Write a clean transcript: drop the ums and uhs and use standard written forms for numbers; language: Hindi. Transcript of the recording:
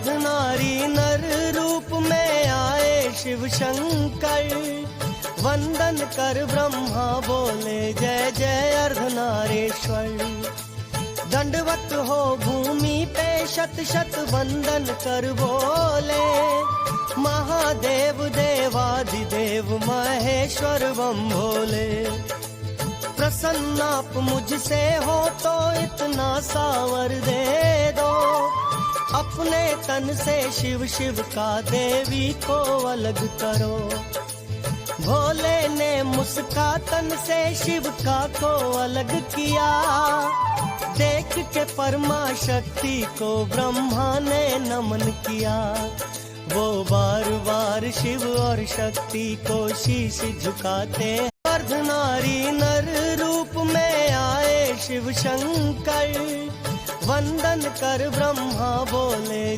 अर्धनारी नर रूप में आए शिव शंकर, वंदन कर ब्रह्मा बोले जय जय अर्धनारेश्वर। दंडवत हो भूमि पे शत शत वंदन कर बोले, महादेव देवाधिदेव महेश्वर बम भोले। प्रसन्न आप मुझसे हो तो इतना सावर दे दो, अपने तन से शिव शिव का देवी को अलग करो। भोले ने मुस्का तन से शिव का को अलग किया, देख के परमा शक्ति को ब्रह्मा ने नमन किया। वो बार बार शिव और शक्ति को शीश झुकाते। अर्धनारी नर रूप में आए शिव शंकर, वंदन कर ब्रह्मा बोले